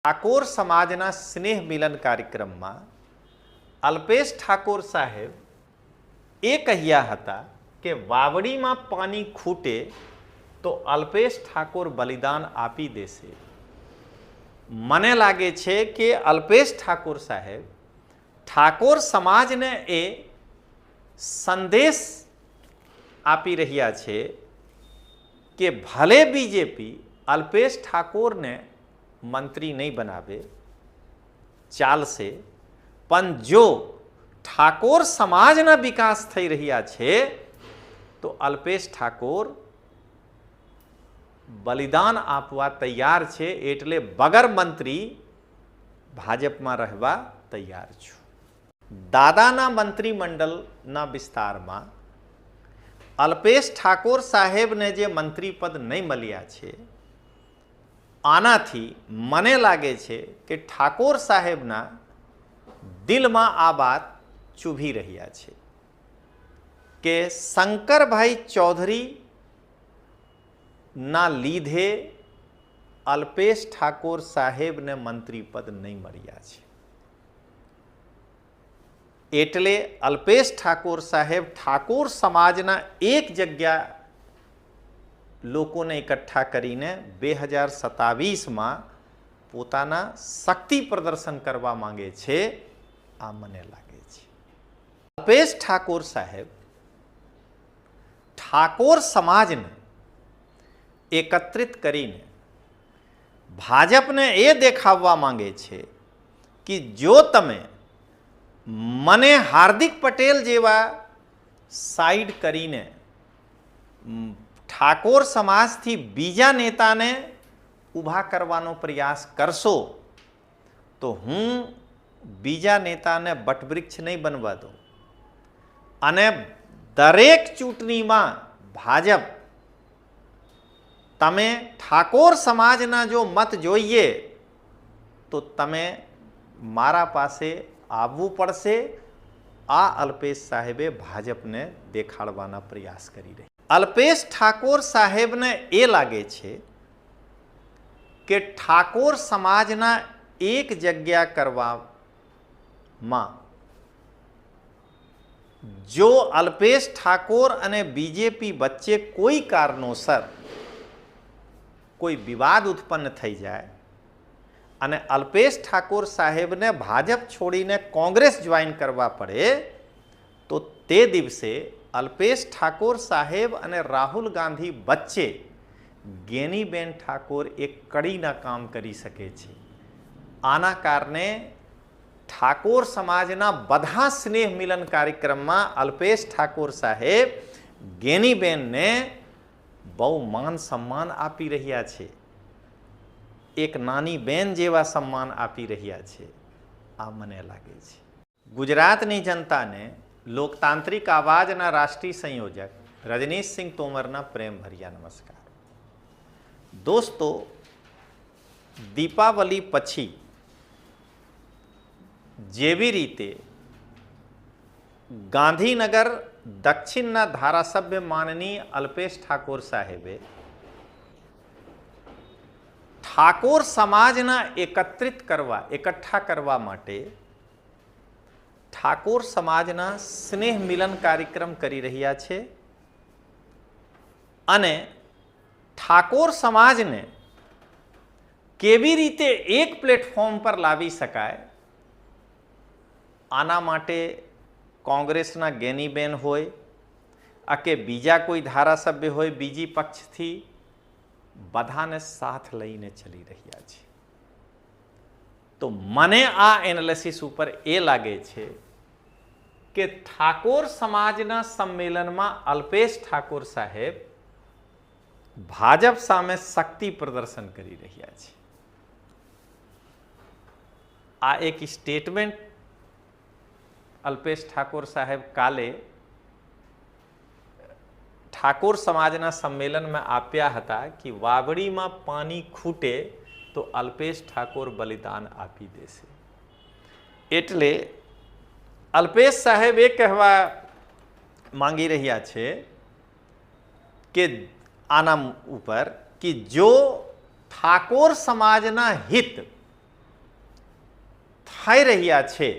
ઠાકોર સમાજના સ્નેહ મિલન કાર્યક્રમમાં અલ્પેશ ઠાકોર સાહેબ એ કહ્યા હતા કે વાવડીમાં પાણી ખૂટે તો અલ્પેશ ઠાકોર બલિદાન આપી દેશે. મને લાગે છે કે અલ્પેશ ઠાકોર સાહેબ ઠાકોર સમાજને એ સંદેશ આપી રહ્યા છે કે ભલે બીજેપી અલ્પેશ ઠાકોરને મંત્રી નહીં બનાવે ચાલશે, પણ જો ઠાકોર સમાજના વિકાસ થઈ રહ્યા છે તો અલ્પેશ ઠાકોર બલિદાન આપવા તૈયાર છે. એટલે વગર મંત્રી ભાજપમાં રહેવા તૈયાર છું. દાદાના મંત્રીમંડળના વિસ્તારમાં અલ્પેશ ઠાકોર સાહેબને જે મંત્રી પદ નહીં મળ્યા છે, આનાથી મને લાગે છે કે ઠાકોર સાહેબના દિલમાં આ વાત ચૂભી રહ્યા છે કે શંકરભાઈ ચૌધરી ના લીધે અલ્પેશ ઠાકોર સાહેબને મંત્રી પદ નહીં મળ્યા છે. એટલે અલ્પેશ ઠાકોર સાહેબ ઠાકોર સમાજના એક જગ્યા લોકોને એકઠા કરીને 2027માં પોતાના શક્તિ પ્રદર્શન કરવા માંગે છે. આ મને લાગે છે. અલ્પેશ ઠાકોર સાહેબ ઠાકોર સમાજને એકત્રિત કરીને ભાજપને એ દેખાડવા માંગે છે કે જો તમે મને હાર્દિક પટેલ જેવા સાઈડ કરીને ઠાકોર સમાજથી બીજા નેતાને ઊભા કરવાનો પ્રયાસ કરશો તો હું બીજા નેતાને બટવૃક્ષ નહીં બનવા દઉં અને દરેક ચૂંટણીમાં ભાજપ તમે ઠાકોર સમાજના જો મત જોઈએ તો તમે મારા પાસે આવવું પડશે. આ અલ્પેશ સાહેબે ભાજપને દેખાડવાના પ્રયાસ કરી રહી. અલ્પેશ ઠાકોર સાહેબને એ લાગે છે કે ઠાકોર સમાજના એક જગ્યા કરવામાં જો અલ્પેશ ઠાકોર અને બીજેપી વચ્ચે કોઈ કારણોસર કોઈ વિવાદ ઉત્પન્ન થઈ જાય અને અલ્પેશ ઠાકોર સાહેબને ભાજપ છોડીને કોંગ્રેસ જોઈન કરવા પડે તો તે દિવસે અલ્પેશ ઠાકોર સાહેબ અને રાહુલ ગાંધી વચ્ચે ગેનીબેન ઠાકોર એક કડીના કામ કરી શકે છે. આના કારણે ઠાકોર સમાજના બધા સ્નેહ મિલન કાર્યક્રમમાં અલ્પેશ ઠાકોર સાહેબ ગેનીબેનને બહુ માન સન્માન આપી રહ્યા છે. એક નાની બેન જેવા સન્માન આપી રહ્યા છે. આ મને લાગે છે. ગુજરાતની જનતાને લોકતાંત્રિક આવાજના રાષ્ટ્રીય સંયોજક રજનીશસિંહ તોમરના પ્રેમ ભર્યા નમસ્કાર. દોસ્તો, દીપાવલી પછી જેવી રીતે ગાંધીનગર દક્ષિણના ધારાસભ્ય માનનીય અલ્પેશ ઠાકોર સાહેબે ઠાકોર સમાજના એકઠા કરવા માટે ઠાકોર સમાજના સ્નેહ મિલન કાર્યક્રમ કરી રહ્યા છે અને ઠાકોર સમાજને કેવી રીતે એક પ્લેટફોર્મ પર લાવી શકાય આના માટે કોંગ્રેસના ગેનીબેન હોય કે બીજા કોઈ ધારાસભ્ય હોય બીજી પક્ષથી બધાને સાથ લઈને ચલી રહ્યા છે. તો મને આ એનાલિસિસ ઉપર એ લાગે છે કે ઠાકોર સમાજના સંમેલનમાં અલ્પેશ ઠાકોર સાહેબ ભાજપ સામે શક્તિ પ્રદર્શન કરી રહ્યા છે. આ એક સ્ટેટમેન્ટ અલ્પેશ ઠાકોર સાહેબ કાલે ઠાકોર સમાજના સંમેલનમાં આપ્યા હતા કે વાવડીમાં પાણી ખૂટે તો અલ્પેશ ઠાકોર બલિદાન આપી દેશે. એટલે અલ્પેશ સાહેબ એ કહેવા માંગી રહ્યા છે કે આના ઉપર કે જો ઠાકોર સમાજના હિત થઈ રહ્યા છે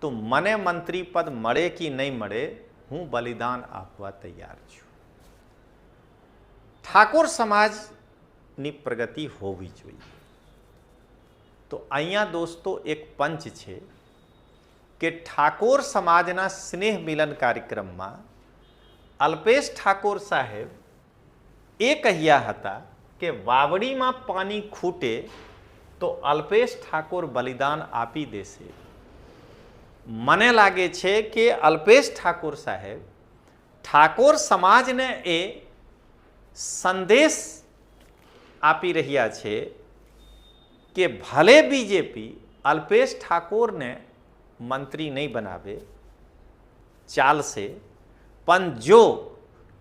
તો મને મંત્રી પદ મળે કે નહીં મળે, હું બલિદાન આપવા તૈયાર છું. ઠાકોર સમાજની પ્રગતિ હોવી જોઈએ. તો અહીંયા દોસ્તો એક પંચ છે કે ઠાકોર સમાજના સ્નેહ મિલન કાર્યક્રમમાં અલ્પેશ ઠાકોર સાહેબ એ કહ્યા હતા કે વાવડીમાં પાણી ખૂટે તો અલ્પેશ ઠાકોર બલિદાન આપી દેશે. મને લાગે છે કે અલ્પેશ ઠાકોર સાહેબ ઠાકોર સમાજને એ સંદેશ આપી રહ્યા છે કે ભલે બીજેપી અલ્પેશ ઠાકોરને મંત્રી નહીં બનાવે ચાલશે, પણ જો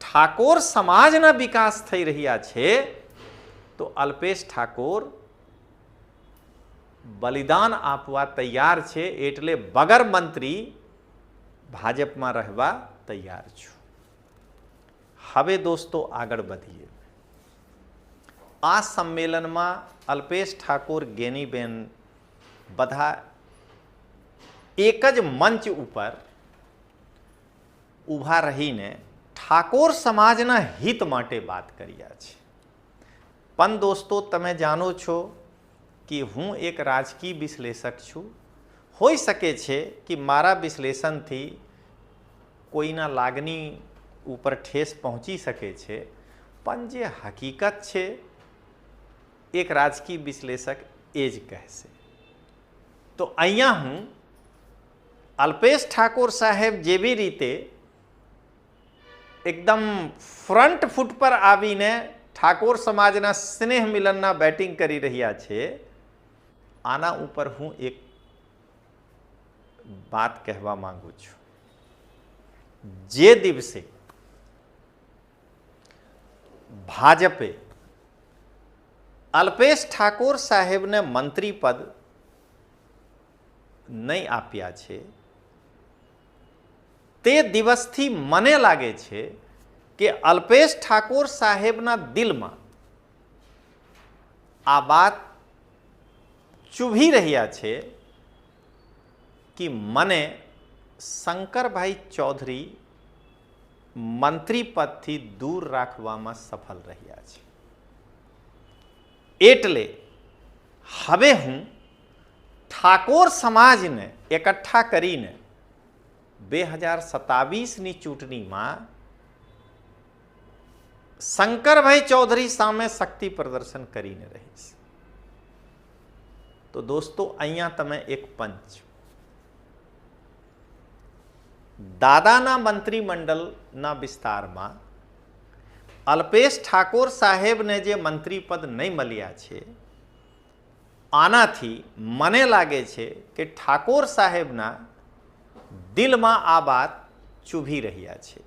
ઠાકોર સમાજના વિકાસ થઈ રહ્યા છે તો અલ્પેશ ઠાકોર બલિદાન આપવા તૈયાર છે, એટલે વગર મંત્રી ભાજપમાં રહેવા તૈયાર છું. હવે દોસ્તો આગળ વધીએ. આ સંમેલનમાં અલ્પેશ ઠાકોર, ગેનીબેન બધા એક જ મંચ ઉપર ઊભા રહીને ઠાકોર સમાજના હિત માટે વાત કર્યા છે. પણ દોસ્તો તમે જાણો છો કે હું એક રાજકીય વિશ્લેષક છું. હોઈ શકે છે કે મારા વિશ્લેષણથી કોઈના લાગણી ઉપર ઠેસ પહોંચી શકે છે, પણ જે હકીકત છે એક રાજકીય વિશ્લેષક એ જ કહેશે. તો અહીંયા હું અલ્પેશ ઠાકોર સાહેબ જેવી રીતે એકદમ ફ્રન્ટ ફૂટ પર આવીને ઠાકોર સમાજના સ્નેહ મિલનના બેટિંગ કરી રહ્યા છે, આના ઉપર હું એક વાત કહેવા માંગુ છું. જે દિવસે ભાજપે અલ્પેશ ઠાકોર સાહેબને મંત્રી પદ નહીં આપ્યા છે તે દિવસથી મને લાગે છે કે અલ્પેશ ઠાકોર સાહેબના દિલમાં આ વાત ચૂભી રહ્યા છે કે મને શંકરભાઈ ચૌધરી મંત્રી પદથી દૂર રાખવામાં સફળ રહ્યા છે. એટલે હવે હું ઠાકોર સમાજને એકઠા કરીને 2027ની ચૂંટણીમાં શંકરભાઈ ચૌધરી સામે શક્તિ પ્રદર્શન કરીને રહીશ. તો દોસ્તો અહીંયા તમે એક પંચ દાદાના મંત્રીમંડળના વિસ્તારમાં અલ્પેશ ઠાકોર સાહેબને જે મંત્રી પદ નહીં મળ્યા છે, આનાથી મને લાગે છે કે ઠાકોર સાહેબના દિલમાં આ વાત ચૂભી રહ્યા છે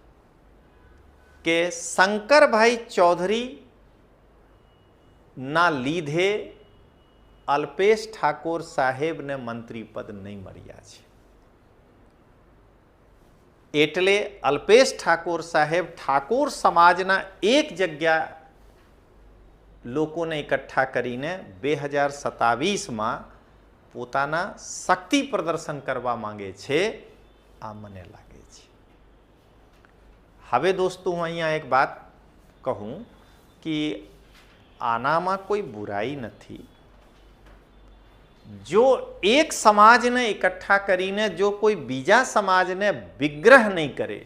કે શંકરભાઈ ચૌધરીના લીધે અલ્પેશ ઠાકોર સાહેબને મંત્રી પદ નહીં મળ્યા છે. એટલે અલ્પેશ ઠાકોર સાહેબ ઠાકોર સમાજના એક જગ્યા લોકોને એકઠા કરીને 2027માં પોતાના શક્તિ પ્રદર્શન કરવા માંગે છે, આ મને લાગે છે. હવે દોસ્તો હું અહીંયા એક વાત કહું કે આનામાં કોઈ બુરાઈ નથી. જો એક સમાજને એકઠા કરીને જો કોઈ બીજા સમાજને વિગ્રહ નહીં કરે,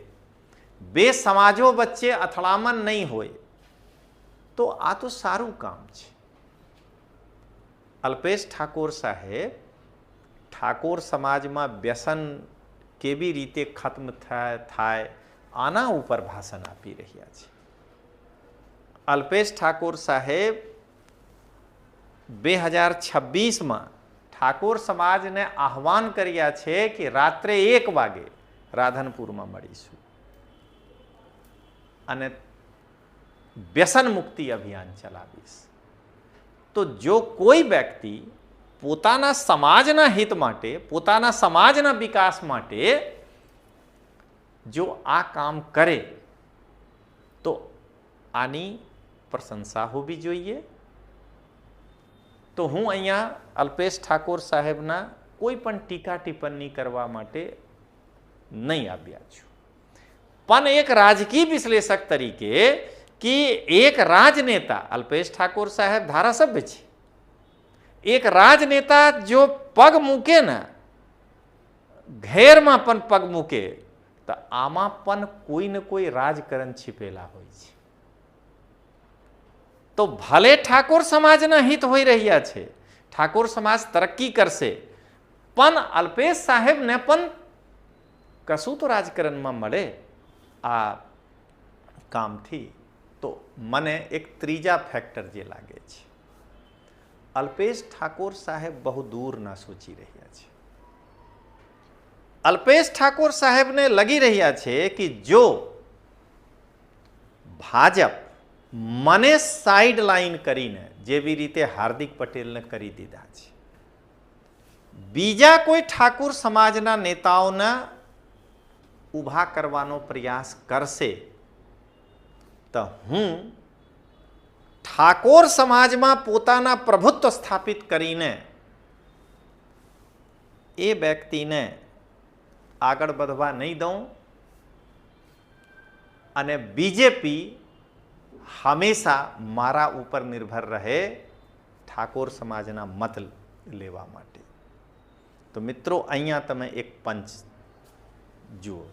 બે સમાજો વચ્ચે અથડામણ નહીં હોય, તો આ તો સારું કામ છે. અલ્પેશ ઠાકોર સાહેબ ઠાકોર સમાજમાં વ્યસન કેવી રીતે ખત્મ થાય આના ઉપર ભાષણ આપી રહ્યા છે. અલ્પેશ ઠાકોર સાહેબ 2026માં ઠાકોર સમાજને આહવાન કર્યા છે કે રાત્રે 1 વાગે રાધનપુરમાં મળીશું અને વ્યસન મુક્તિ અભિયાન ચલાવીશ. તો જો કોઈ વ્યક્તિ પોતાના સમાજના હિત માટે, પોતાના સમાજના વિકાસ માટે જો આ કામ કરે તો આની પ્રશંસા હોવી જોઈએ તો હું અહીંયા અલ્પેશ ઠાકોર સાહેબના કોઈ પણ ટીકા ટિપ્પણી કરવા માટે નહીં આવ્યા છું, પણ એક રાજકીય વિશ્લેષક તરીકે કે એક રાજનેતા અલ્પેશ ઠાકોર સાહેબ ધારાસભ્ય છે, એક રાજનેતા જો પગ મૂકે ને ઘેરમાં પણ પગ મૂકે તો આમાં પણ કોઈ ને કોઈ રાજકારણ छिपेલા હોય છે. તો ભલે ઠાકોર સમાજના હિત હોઈ રહ્યા છે, ઠાકોર સમાજ તરક્કી કરશે, પણ અલ્પેશ સાહેબને પણ કશું તો રાજકારણમાં મળે આ કામથી. તો મને એક ત્રીજા ફેક્ટર જે લાગે છે, અલ્પેશ ઠાકોર સાહેબ બહુ દૂર ના સોચી રહ્યા છે. અલ્પેશ ઠાકોર સાહેબને લગી રહ્યા છે કે જો ભાજપ મને સાઈડ લાઈન કરીને જેવી રીતે હાર્દિક પટેલને કરી દીધા છે, બીજા કોઈ ઠાકોર સમાજના નેતાઓને ઊભા કરવાનો પ્રયાસ કરશે તો હું ઠાકોર સમાજમાં પોતાના પ્રભુત્વ સ્થાપિત કરીને એ વ્યક્તિને આગળ વધવા નહીં દઉં અને બીજેપી હંમેશા મારા ઉપર નિર્ભર રહે ઠાકોર સમાજના મત લેવા માટે. તો મિત્રો અહીંયા તમે એક પંચ જુઓ.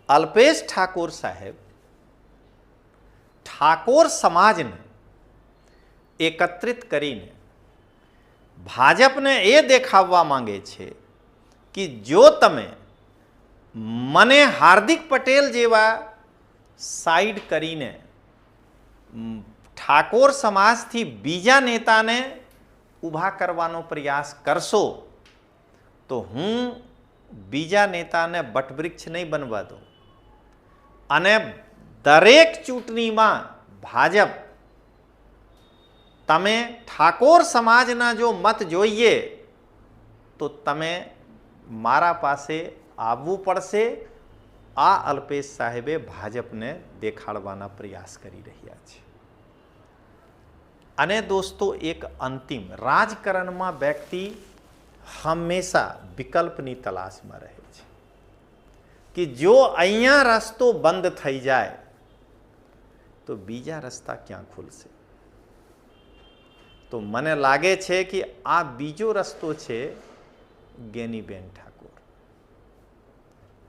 અલ્પેશ ઠાકોર સાહેબ ઠાકોર સમાજને એકત્રિત કરીને ભાજપને એ દેખાડવા માંગે છે કે જો તમે મને હાર્દિક પટેલ જેવા સાઈડ કરીને ઠાકોર સમાજથી બીજા નેતાને ઊભા કરવાનો પ્રયાસ કરશો તો હું બીજા નેતાને બટવૃક્ષ નહીં બનવા દઉં અને દરેક ચૂંટણીમાં ભાજપ તમે ઠાકોર સમાજના જો મત જોઈએ તો તમે મારા પાસે આવવું પડશે. આ અલ્પેશ સાહેબે ભાજપને દેખાડવાના પ્રયાસ કરી રહ્યા છે. અને દોસ્તો એક અંતિમ, રાજકારણમાં વ્યક્તિ હંમેશા વિકલ્પની તલાશમાં રહે છે કે જો અહીંયા રસ્તો બંધ થઈ જાય તો બીજા રસ્તા ક્યાં ખુલશે. તો મને લાગે છે કે આ બીજો રસ્તો છે ગેનીબેન ઠાકોર.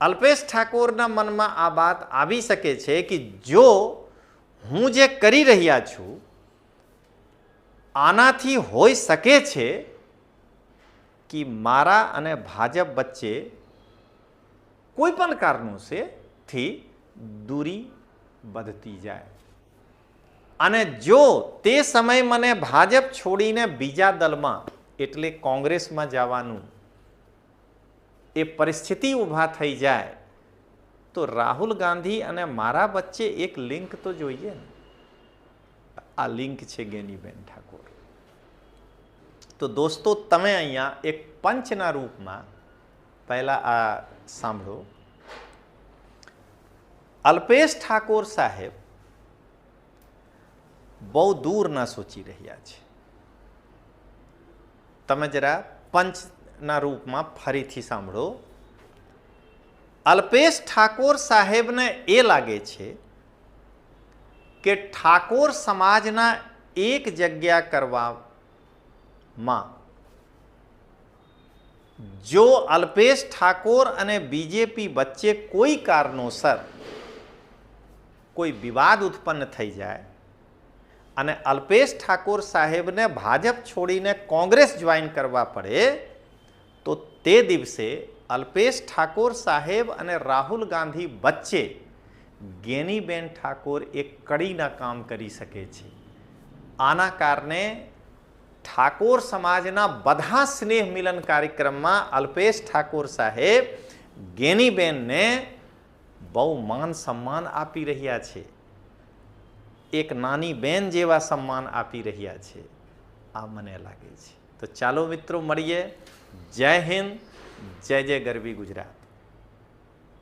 અલ્પેશ ઠાકોરના મનમાં આ વાત આવી શકે છે કે જો હું જે કરી રહ્યા છું આનાથી હોઈ શકે છે કે મારા અને ભાજપ વચ્ચે કોઈ પણ કારણોથી દૂરી વધતી જાય અને જો તે સમય મને ભાજપ છોડીને બીજા દળમાં એટલે કોંગ્રેસમાં જવાનું એ પરિસ્થિતિ ઊભા થઈ જાય તો રાહુલ ગાંધી અને મારા વચ્ચે એક લિંક તો જોઈએ ને. આ લિંક છે ગેનીબેન ઠાકોર. તો દોસ્તો તમે અહીંયા એક પંચના રૂપમાં પહેલા આ સાંભળો. અલ્પેશ ઠાકોર સાહેબ બહુ દૂર ના સોચી રહ્યા છે. તમે જરા પંચના રૂપમાં ફરીથી સાંભળો. અલ્પેશ ઠાકોર સાહેબને એ લાગે છે કે ઠાકોર સમાજના એક જગ્યા કરવામાં જો અલ્પેશ ઠાકોર અને બીજેપી વચ્ચે કોઈ કારણોસર કોઈ વિવાદ ઉત્પન્ન થઈ જાય અને અલ્પેશ ઠાકોર સાહેબને ભાજપ છોડીને કોંગ્રેસ જોઈન કરવા પડે તો તે દિવસે અલ્પેશ ઠાકોર સાહેબ અને રાહુલ ગાંધી વચ્ચે ગેનીબેન ઠાકોર એક કડીના કામ કરી શકે છે. આના કારણે ઠાકોર સમાજના બધા સ્નેહ મિલન કાર્યક્રમમાં અલ્પેશ ઠાકોર સાહેબ ગેનીબેનને બહુ માન સન્માન આપી રહ્યા છે. એક નાની બેન જેવા સન્માન આપી રહ્યા છે. આ મને લાગે છે. તો ચાલો મિત્રો મળીએ. જય હિન્દ, જય જય ગરવી ગુજરાત.